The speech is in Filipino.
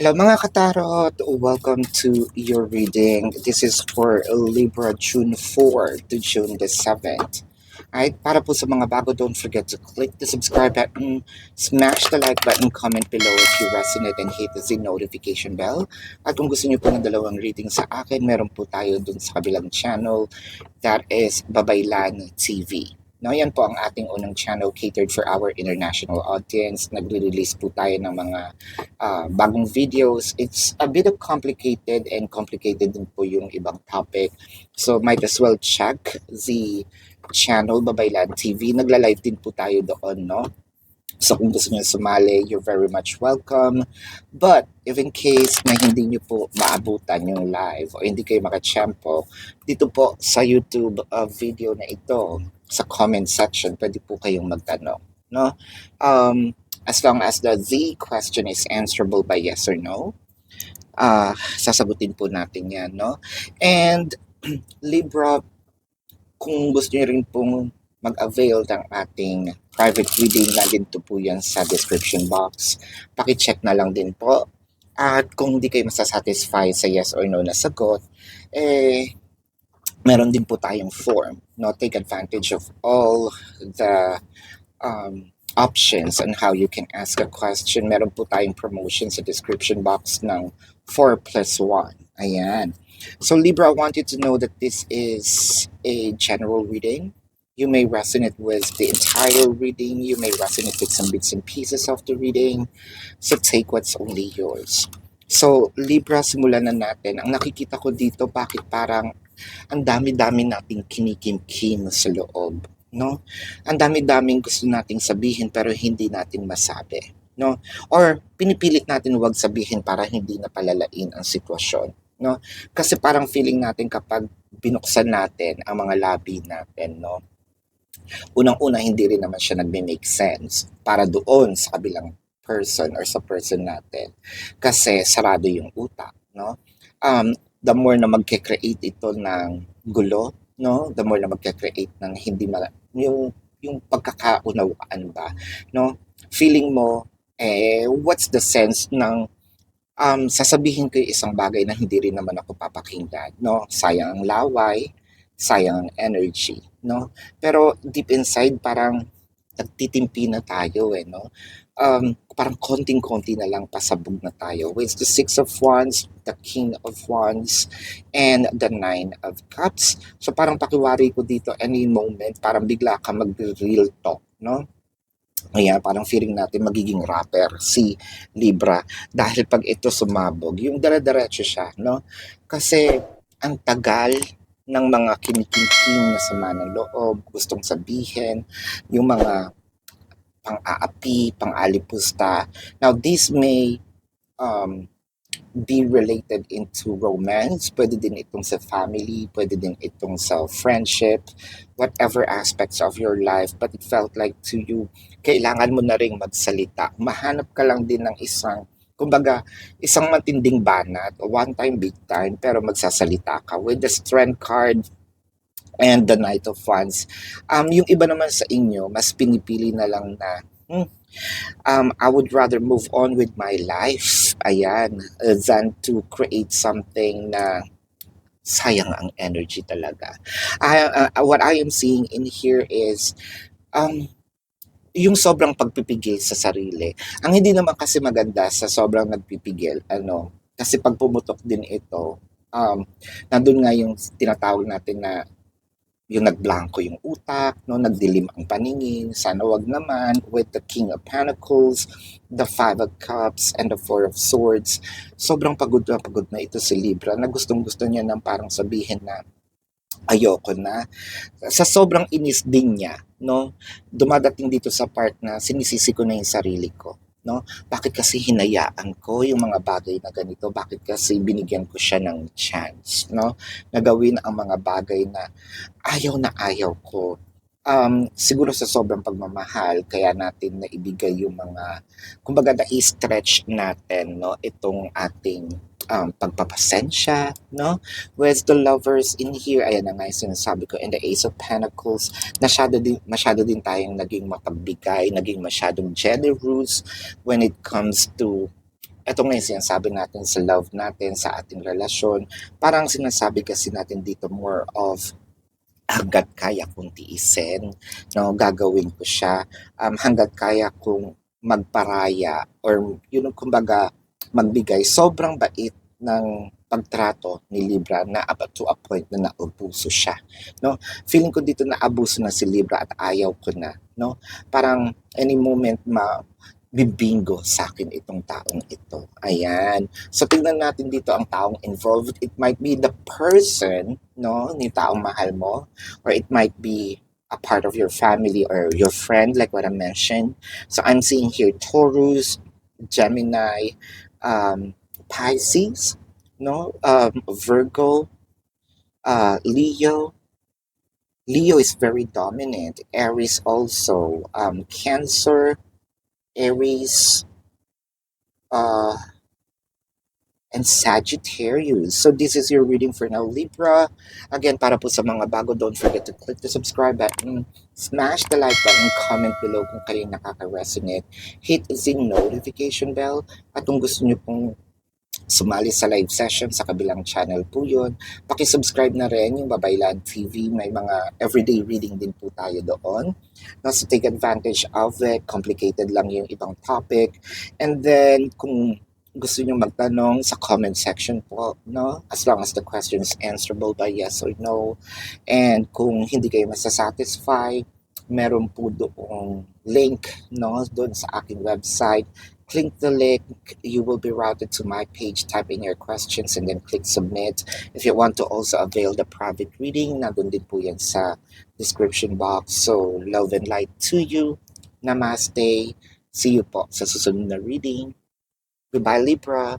Hello mga katarot, welcome to your reading. This is for Libra June 4 to June the 7th. Alright, para po sa mga bago, don't forget to click the subscribe button, smash the like button, comment below if you resonate, and hit the notification bell. At kung gusto niyo po ng dalawang reading sa akin, meron po tayo dun sa kabilang channel, that is Babaylan TV. No, yan po ang ating unang channel catered for our international audience. Nagre-release po tayo ng mga bagong videos. It's a bit of complicated, and complicated din po yung ibang topic. So might as well check the channel Babaylan TV. Nagla-live din po tayo doon, no? So kung gusto niyo sumali, you're very much welcome. But if in case na hindi niyo po maabutan yung live o hindi kayo makatsyempo, dito po sa YouTube video na ito, sa comment section, pwede po kayong magtanong. No? As long as the question is answerable by yes or no, sasagutin po natin yan. No? And Libra, kung gusto niyo rin pong mag-avail ng ating private reading, nandito po yan sa description box. Paki-check na lang din po. At kung hindi kayo masasatisfy sa yes or no na sagot, meron din po tayong form. No? Take advantage of all the options on how you can ask a question. Meron po tayong promotion sa description box ng 4+1. Ayan. So Libra, I want you to know that this is a general reading. You may resonate with the entire reading. You may resonate with some bits and pieces of the reading. So take what's only yours. So Libra, simulan na natin. Ang nakikita ko dito, bakit parang ang dami-dami nating kinikimkim sa loob, no? Ang dami-daming gusto nating sabihin pero hindi natin masabi, no? Or pinipilit natin huwag sabihin para hindi na palalain ang sitwasyon, no? Kasi parang feeling natin kapag binuksan natin ang mga labi natin, no? Unang-una, hindi rin naman siya nagme-make sense para doon sa kabilang person or sa person natin. Kasi sarado yung utak, no? The more na magke-create ito ng gulo, no? The more na magke-create ng hindi yung pagkakaunawaan ba, no? Feeling mo, what's the sense ng sasabihin ko yung isang bagay na hindi rin naman ako papakinggan, no? Sayang ang laway, sayang ang energy, no? Pero deep inside, parang nagtitimpi na tayo, no? Parang konting-konti na lang pasabog na tayo. With the 6 of Wands, the King of Wands, and the 9 of Cups. So parang pakiwari ko dito, any moment, parang bigla ka mag-real talk, no? Kaya parang feeling natin magiging rapper si Libra dahil pag ito sumabog, yung dire-diretso siya, no? Kasi ang tagal ng mga kinikinting na sama ng loob, gustong sabihin, yung mga pang-aapi, pang-alipusta. Now, this may be related into romance, pwede din itong sa family, pwede din itong sa friendship, whatever aspects of your life, but it felt like to you, kailangan mo na ring magsalita. Mahanap ka lang din ng isang, kumbaga, isang matinding banat, one time, big time, pero magsasalita ka. With the Strength card and the Knight of Wands, yung iba naman sa inyo, mas pinipili na lang na, I would rather move on with my life, ayan, than to create something na sayang ang energy talaga. What I am seeing in here is, yung sobrang pagpipigil sa sarili. Ang hindi naman kasi maganda sa sobrang nagpipigil, kasi pag pumutok din ito, nandun nga yung tinatawag natin na yung nagblanko yung utak, no, nagdilim ang paningin, sana wag naman, with the King of Pentacles, the Five of Cups, and the Four of Swords. Sobrang pagod na ito si Libra, na gustong-gusto niya nang parang sabihin na ayoko na. Sa sobrang inis din niya, no, dumadating dito sa part na sinisisi ko na yung sarili ko. No? Bakit kasi hinayaan ko yung mga bagay na ganito? Bakit kasi binigyan ko siya ng chance, no? Na gawin ang mga bagay na ayaw ko. Siguro sa sobrang pagmamahal, kaya natin naibigay yung mga, kumbaga na-stretch natin, no? Itong ating pagpapasensya, no? With the Lovers in here, ayan na nga yung sinasabi ko, and the Ace of Pentacles, masyado din tayong naging mapagbigay, naging masyadong generous when it comes to Ito nga yung sinasabi natin sa love natin, sa ating relasyon. Parang sinasabi kasi natin dito more of hangga't kaya kong tiisin, no, gagawin ko siya. Hangga't kaya kong magparaya or yun kumbaga magbigay. Sobrang bait ng pagtrato ni Libra na up to a point na naubuso siya. No? Feeling ko dito na abuso na si Libra at ayaw ko na. No? Parang any moment bibingo sa akin itong taong ito. Ayan. So tingnan natin dito ang taong involved. It might be the person, no, ni taong mahal mo, or it might be a part of your family or your friend, like what I mentioned. So I'm seeing here Taurus, Gemini, Pisces, no, Virgo, Leo. Leo is very dominant. Aries also. Cancer, Aries, uh, and Sagittarius. So this is your reading for now, Libra. Again, para po sa mga bago, don't forget to click the subscribe button, smash the like button, comment below kung kayo nakaka-resonate, hit the notification bell, at kung gusto nyo pong sumali sa live session sa kabilang channel po yun. Pakisubscribe na rin yung Babaylan TV. May mga everyday reading din po tayo doon. No, so take advantage of it. Complicated lang yung ibang topic. And then, kung gusto nyo magtanong sa comment section po, no? As long as the question is answerable by yes or no. And kung hindi kayo masasatisfy, meron po doong link, no, doon sa aking website. Click the link, you will be routed to my page, type in your questions, and then click submit. If you want to also avail the private reading, nandun din po yan sa description box. So, love and light to you. Namaste. See you po sa susunod na reading. Goodbye, Libra.